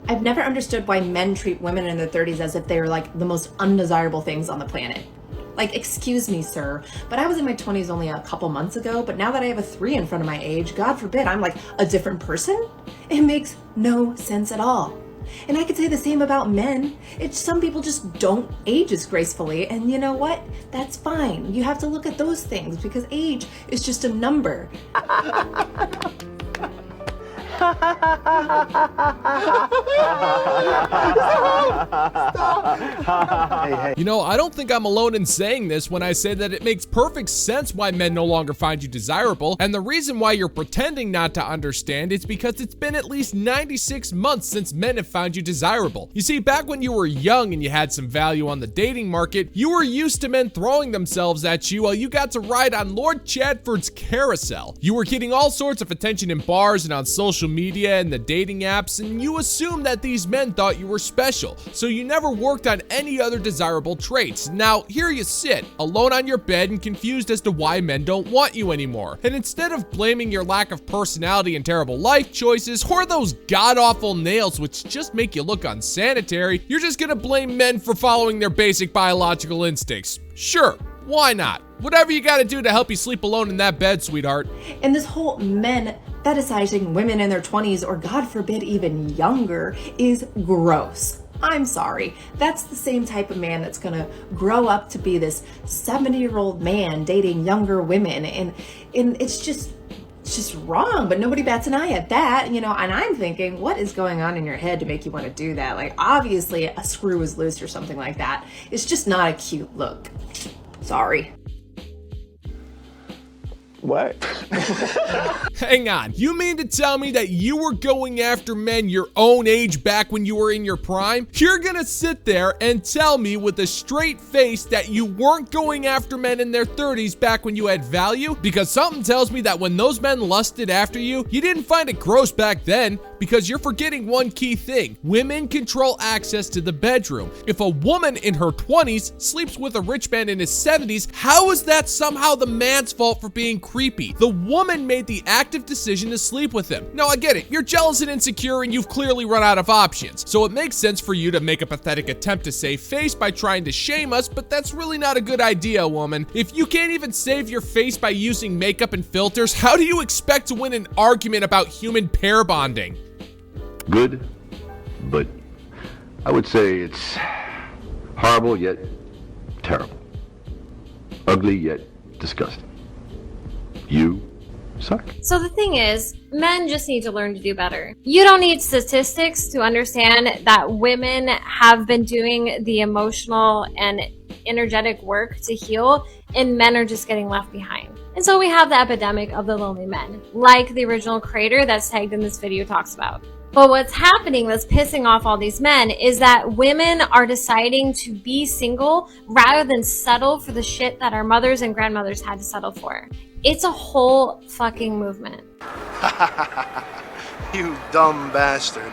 I've never understood why men treat women in their 30s as if they're like the most undesirable things on the planet. Like, excuse me, sir, but I was in my 20s only a couple months ago, but now that I have a 3 in front of my age, God forbid, I'm like a different person? It makes no sense at all. And I could say the same about men. Some people just don't age as gracefully, and you know what? That's fine. You have to look at those things because age is just a number. You know, I don't think I'm alone in saying this when I say that it makes perfect sense why men no longer find you desirable, and the reason why you're pretending not to understand is because it's been at least 96 months since men have found you desirable. You see, back when you were young and you had some value on the dating market, you were used to men throwing themselves at you while you got to ride on Lord Chadford's carousel. You were getting all sorts of attention in bars and on social media and the dating apps, and you assumed that these men thought you were special, so you never worked on any other desirable traits. Now, here you sit, alone on your bed and confused as to why men don't want you anymore. And instead of blaming your lack of personality and terrible life choices, or those god-awful nails which just make you look unsanitary, you're just gonna blame men for following their basic biological instincts. Sure, why not? Whatever you gotta do to help you sleep alone in that bed, sweetheart. And this whole men fetishizing women in their 20s, or God forbid even younger, is gross. I'm sorry. That's the same type of man that's gonna grow up to be this 70-year-old man dating younger women, and it's just wrong, but nobody bats an eye at that, you know. And I'm thinking, what is going on in your head to make you want to do that? Like, obviously a screw is loose or something like that. It's just not a cute look. Sorry. What? Hang on, you mean to tell me that you were going after men your own age back when you were in your prime? You're gonna sit there and tell me with a straight face that you weren't going after men in their 30s back when you had value? Because something tells me that when those men lusted after you, you didn't find it gross back then, because you're forgetting one key thing. Women control access to the bedroom. If a woman in her 20s sleeps with a rich man in his 70s, how is that somehow the man's fault for being creepy? The woman made the active decision to sleep with him. Now, I get it. You're jealous and insecure and you've clearly run out of options. So it makes sense for you to make a pathetic attempt to save face by trying to shame us, but that's really not a good idea, woman. If you can't even save your face by using makeup and filters, how do you expect to win an argument about human pair bonding? Good, but I would say it's horrible yet terrible. Ugly yet disgusting. You suck. So the thing is, men just need to learn to do better. You don't need statistics to understand that women have been doing the emotional and energetic work to heal, and men are just getting left behind. And so we have the epidemic of the lonely men, like the original creator that's tagged in this video talks about. But what's happening that's pissing off all these men is that women are deciding to be single rather than settle for the shit that our mothers and grandmothers had to settle for. It's a whole fucking movement. You dumb bastard.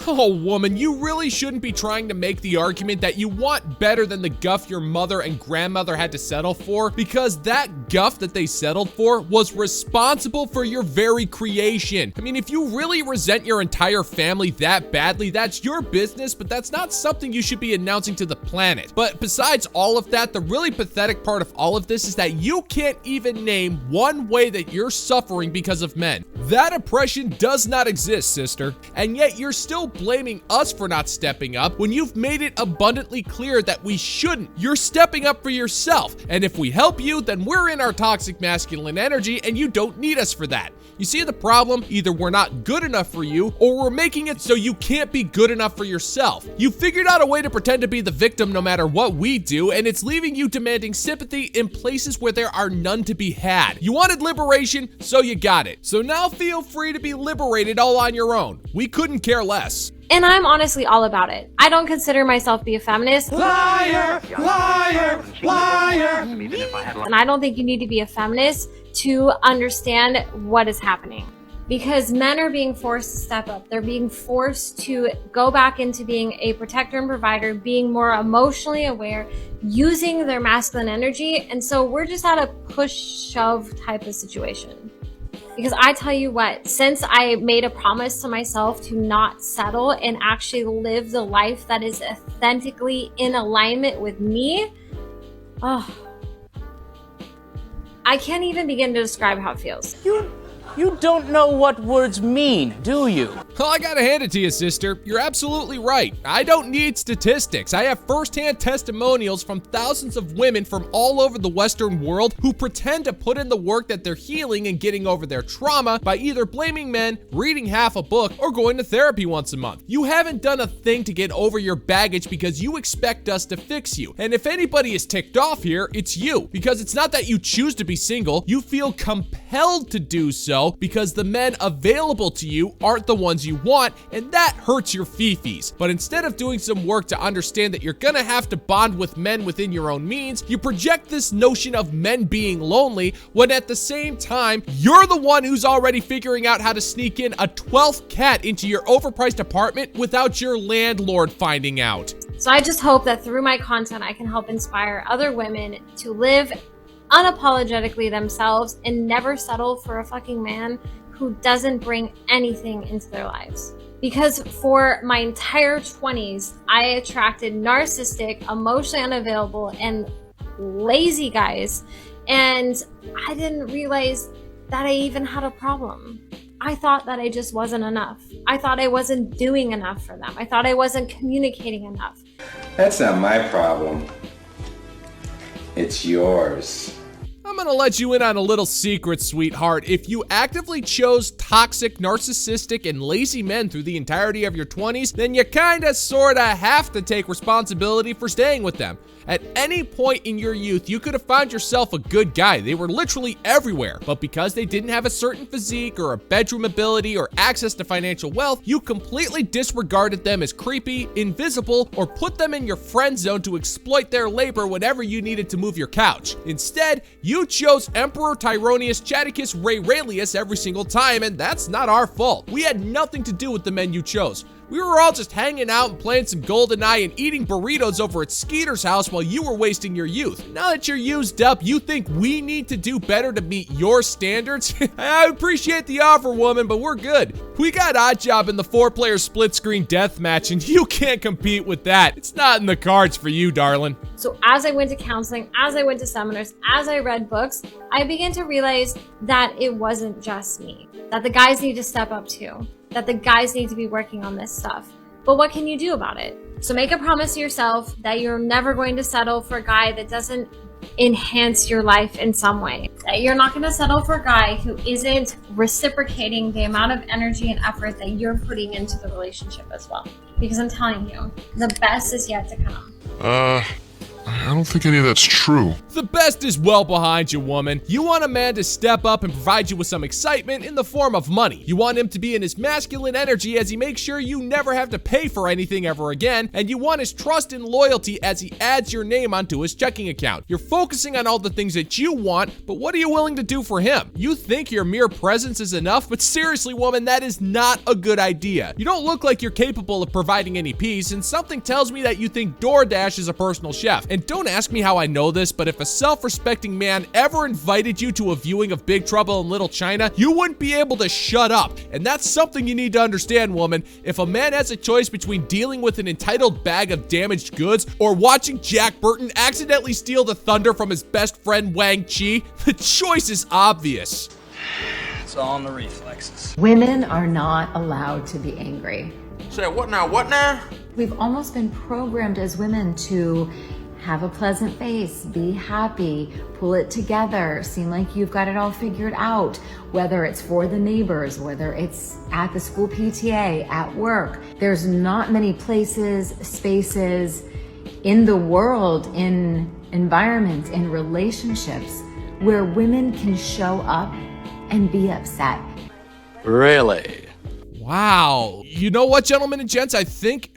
Oh, woman, you really shouldn't be trying to make the argument that you want better than the guff your mother and grandmother had to settle for, because that guff that they settled for was responsible for your very creation. I mean, if you really resent your entire family that badly, that's your business, but that's not something you should be announcing to the planet. But besides all of that, the really pathetic part of all of this is that you can't even name one way that you're suffering because of men. That oppression does not exist, sister, and yet you're still blaming us for not stepping up when you've made it abundantly clear that we shouldn't. You're stepping up for yourself, and if we help you, then we're in our toxic masculine energy and you don't need us for that. You see the problem? Either we're not good enough for you, or we're making it so you can't be good enough for yourself. You figured out a way to pretend to be the victim no matter what we do, and it's leaving you demanding sympathy in places where there are none to be had. You wanted liberation, so you got it. So now feel free to be liberated all on your own. We couldn't care less. And I'm honestly all about it. I don't consider myself to be a feminist. Liar, liar, liar. And I don't think you need to be a feminist to understand what is happening. Because men are being forced to step up. They're being forced to go back into being a protector and provider, being more emotionally aware, using their masculine energy. And so we're just at a push-shove type of situation. Because I tell you what, since I made a promise to myself to not settle and actually live the life that is authentically in alignment with me, oh, I can't even begin to describe how it feels. You don't know what words mean, do you? Well, I gotta hand it to you, sister. You're absolutely right. I don't need statistics. I have firsthand testimonials from thousands of women from all over the Western world who pretend to put in the work that they're healing and getting over their trauma by either blaming men, reading half a book, or going to therapy once a month. You haven't done a thing to get over your baggage because you expect us to fix you. And if anybody is ticked off here, it's you. Because it's not that you choose to be single, you feel compelled to do so because the men available to you aren't the ones you want, and that hurts your fifis. But instead of doing some work to understand that you're gonna have to bond with men within your own means, you project this notion of men being lonely when at the same time, you're the one who's already figuring out how to sneak in a 12th cat into your overpriced apartment without your landlord finding out. So I just hope that through my content, I can help inspire other women to live unapologetically themselves and never settle for a fucking man who doesn't bring anything into their lives. Because for my entire 20s, I attracted narcissistic, emotionally unavailable, and lazy guys, and I didn't realize that I even had a problem. I thought that I just wasn't enough. I thought I wasn't doing enough for them. I thought I wasn't communicating enough. That's not my problem. It's yours. I'm gonna let you in on a little secret, sweetheart. If you actively chose toxic, narcissistic, and lazy men through the entirety of your 20s, then you kinda sorta have to take responsibility for staying with them. At any point in your youth, you could have found yourself a good guy. They were literally everywhere. But because they didn't have a certain physique or a bedroom ability or access to financial wealth, you completely disregarded them as creepy, invisible, or put them in your friend zone to exploit their labor whenever you needed to move your couch. Instead, you chose Emperor Tyronius Chaticus Rayralius every single time, and that's not our fault. We had nothing to do with the men you chose. We were all just hanging out and playing some GoldenEye and eating burritos over at Skeeter's house while you were wasting your youth. Now that you're used up, you think we need to do better to meet your standards? I appreciate the offer, woman, but we're good. We got Oddjob in the 4-player split-screen deathmatch, and you can't compete with that. It's not in the cards for you, darling. So as I went to counseling, as I went to seminars, as I read books, I began to realize that it wasn't just me, that the guys need to step up too, that the guys need to be working on this stuff. But what can you do about it? So make a promise to yourself that you're never going to settle for a guy that doesn't enhance your life in some way. That you're not going to settle for a guy who isn't reciprocating the amount of energy and effort that you're putting into the relationship as well. Because I'm telling you, the best is yet to come. I don't think any of that's true. The best is well behind you, woman. You want a man to step up and provide you with some excitement in the form of money. You want him to be in his masculine energy as he makes sure you never have to pay for anything ever again, and you want his trust and loyalty as he adds your name onto his checking account. You're focusing on all the things that you want, but what are you willing to do for him? You think your mere presence is enough, but seriously, woman, that is not a good idea. You don't look like you're capable of providing any peace, and something tells me that you think DoorDash is a personal chef. And don't ask me how I know this, but if a self-respecting man ever invited you to a viewing of Big Trouble in Little China, you wouldn't be able to shut up. And that's something you need to understand, woman. If a man has a choice between dealing with an entitled bag of damaged goods or watching Jack Burton accidentally steal the thunder from his best friend Wang Chi, the choice is obvious. It's all in the reflexes. Women are not allowed to be angry. Say what now? What now? We've almost been programmed as women to have a pleasant face, be happy, pull it together, seem like you've got it all figured out, whether it's for the neighbors, whether it's at the school PTA, at work. There's not many places, spaces in the world, in environments, in relationships where women can show up and be upset. Really? Wow. you know what, gentlemen and gents? I think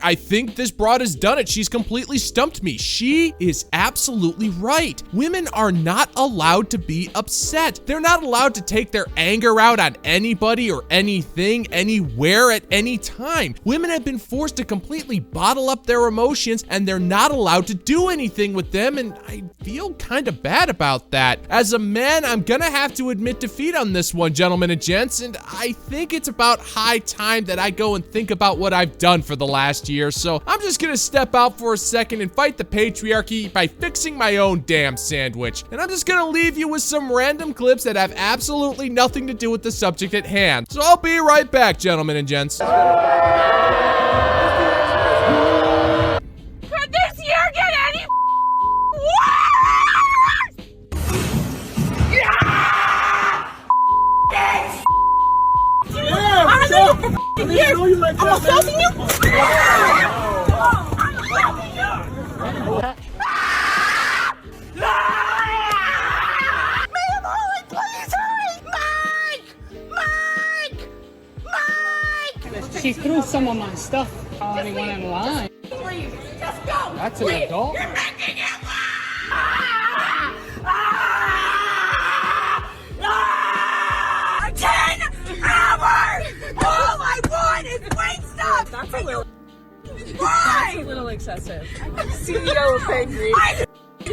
this broad has done it. She's completely stumped me. She is absolutely right. Women are not allowed to be upset. They're not allowed to take their anger out on anybody or anything, anywhere, at any time. Women have been forced to completely bottle up their emotions, and they're not allowed to do anything with them, and I feel kind of bad about that. As a man, I'm gonna have to admit defeat on this one, gentlemen and gents, and I think it's about high time that I go and think about what I've done for the last year, so I'm just gonna step out for a second and fight the patriarchy by fixing my own damn sandwich. And I'm just gonna leave you with some random clips that have absolutely nothing to do with the subject at hand. So I'll be right back, gentlemen and gents. Could this year get any worse? I'm assaulting you. She threw some of my stuff on anyone in line. Please, just go. That's an adult. You're making it worse. All I want is Wingstop! That's a little excessive. CEO of Angry. I'm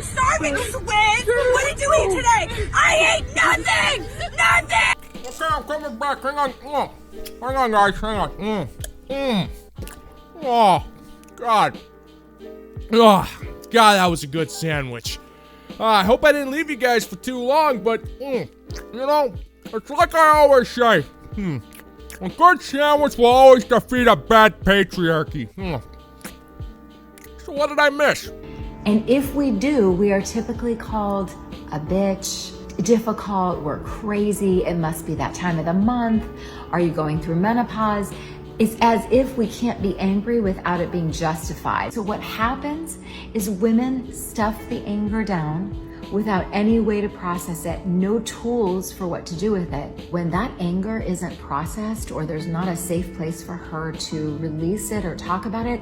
starving, Swig! What did you eat today? I ate nothing! Nothing! Okay, I'm coming back. Hang on. Hang on, guys. Hang on. Oh, God. Oh, God, that was a good sandwich. I hope I didn't leave you guys for too long, but, you know, it's like I always say. A good sandwich will always defeat a bad patriarchy. So what did I miss? And if we do, we are typically called a bitch, difficult, we're crazy, it must be that time of the month, are you going through menopause? It's as if we can't be angry without it being justified. So what happens is women stuff the anger down without any way to process it, no tools for what to do with it. When that anger isn't processed or there's not a safe place for her to release it or talk about it,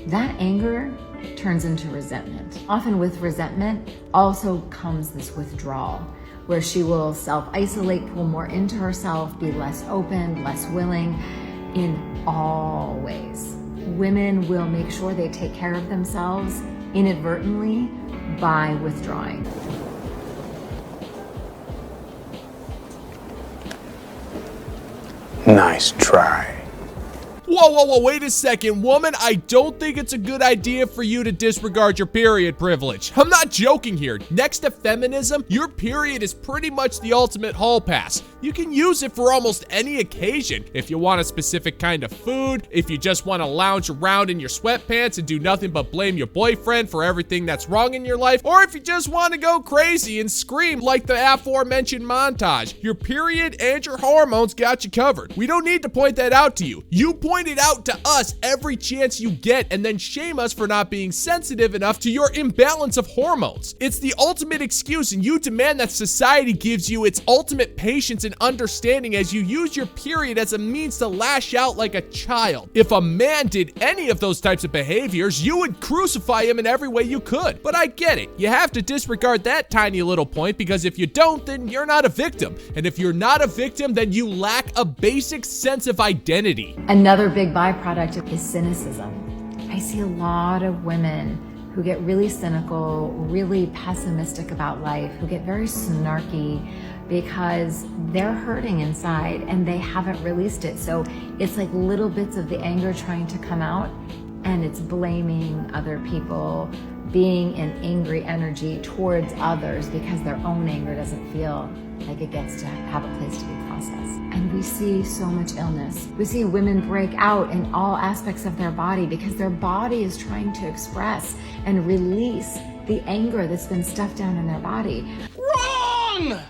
that anger turns into resentment. Often with resentment also comes this withdrawal, where she will self-isolate, pull more into herself, be less open, less willing in all ways. Women will make sure they take care of themselves inadvertently by withdrawing. Nice try. Whoa, wait a second. Woman, I don't think it's a good idea for you to disregard your period privilege. I'm not joking here. Next to feminism, your period is pretty much the ultimate hall pass. You can use it for almost any occasion. If you want a specific kind of food, if you just want to lounge around in your sweatpants and do nothing but blame your boyfriend for everything that's wrong in your life, or if you just want to go crazy and scream like the aforementioned montage, your period and your hormones got you covered. We don't need to point that out to you. You point it out to us every chance you get and then shame us for not being sensitive enough to your imbalance of hormones. It's the ultimate excuse, and you demand that society gives you its ultimate patience and understanding as you use your period as a means to lash out like a child. If a man did any of those types of behaviors, you would crucify him in every way you could. But I get it. You have to disregard that tiny little point, because if you don't, then you're not a victim. And if you're not a victim, then you lack a basic sense of identity. Another big byproduct is cynicism. I see a lot of women who get really cynical, really pessimistic about life, who get very snarky because they're hurting inside and they haven't released it. So it's like little bits of the anger trying to come out, and it's blaming other people, being in angry energy towards others because their own anger doesn't feel like it gets to have a place to be processed. And we see so much illness. We see women break out in all aspects of their body because their body is trying to express and release the anger that's been stuffed down in their body. Wrong!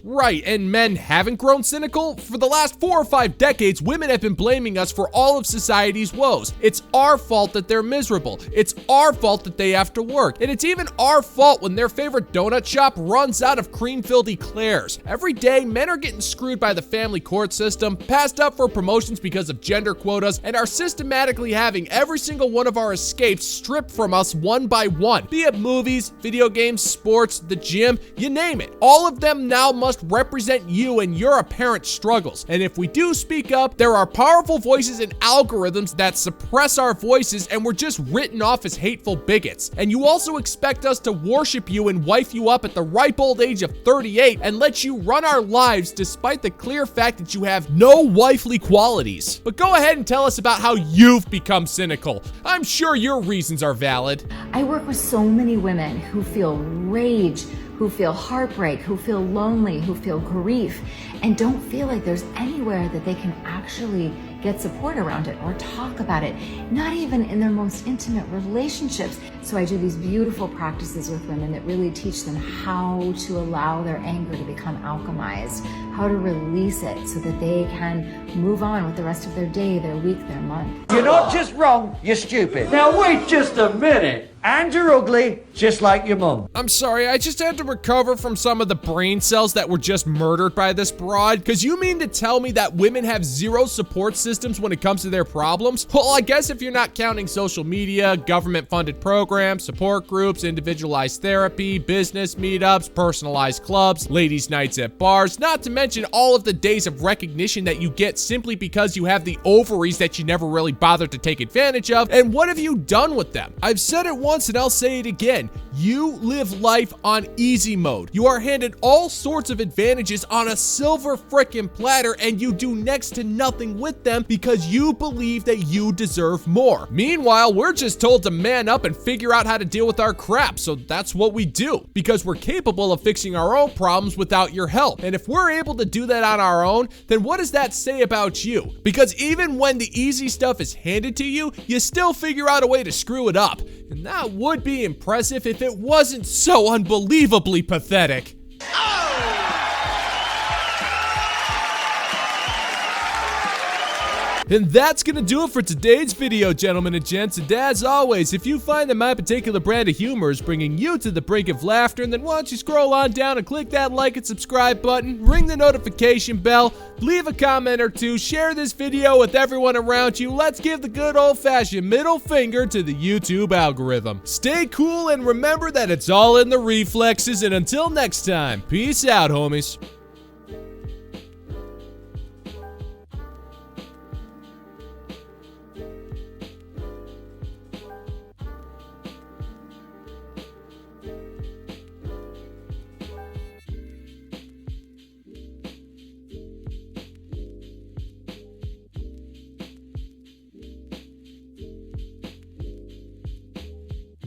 Right, and men haven't grown cynical? For the last 4 or 5 decades, women have been blaming us for all of society's woes. It's our fault that they're miserable. It's our fault that they have to work. And it's even our fault when their favorite donut shop runs out of cream-filled eclairs. Every day, men are getting screwed by the family court system, passed up for promotions because of gender quotas, and are systematically having every single one of our escapes stripped from us one by one. Be it movies, video games, sports, the gym, you name it. All of them now must represent you and your apparent struggles. And if we do speak up, there are powerful voices and algorithms that suppress our voices, and we're just written off as hateful bigots. And you also expect us to worship you and wife you up at the ripe old age of 38 and let you run our lives despite the clear fact that you have no wifely qualities. But go ahead and tell us about how you've become cynical. I'm sure your reasons are valid. I work with so many women who feel rage, who feel heartbreak, who feel lonely, who feel grief, and don't feel like there's anywhere that they can actually get support around it or talk about it, not even in their most intimate relationships. So I do these beautiful practices with women that really teach them how to allow their anger to become alchemized, how to release it so that they can move on with the rest of their day, their week, their month. You're not just wrong, you're stupid. Now wait just a minute. And you're ugly, just like your mum. I'm sorry, I just had to recover from some of the brain cells that were just murdered by this broad. Cause you mean to tell me that women have zero support systems when it comes to their problems? Well, I guess if you're not counting social media, government-funded programs, support groups, individualized therapy, business meetups, personalized clubs, ladies' nights at bars, not to mention all of the days of recognition that you get simply because you have the ovaries that you never really bothered to take advantage of. And what have you done with them? I've said it once and I'll say it again. You live life on easy mode. You are handed all sorts of advantages on a silver frickin' platter, and you do next to nothing with them because you believe that you deserve more. Meanwhile, we're just told to man up and figure out how to deal with our crap, so that's what we do, because we're capable of fixing our own problems without your help. And if we're able to do that on our own, then what does that say about you? Because even when the easy stuff is handed to you, you still figure out a way to screw it up. And that would be impressive if it wasn't so unbelievably pathetic. And that's gonna do it for today's video, gentlemen and gents. And as always, if you find that my particular brand of humor is bringing you to the brink of laughter, then why don't you scroll on down and click that like and subscribe button, ring the notification bell, leave a comment or two, share this video with everyone around you. Let's give the good old-fashioned middle finger to the YouTube algorithm. Stay cool and remember that it's all in the reflexes, and until next time, peace out, homies.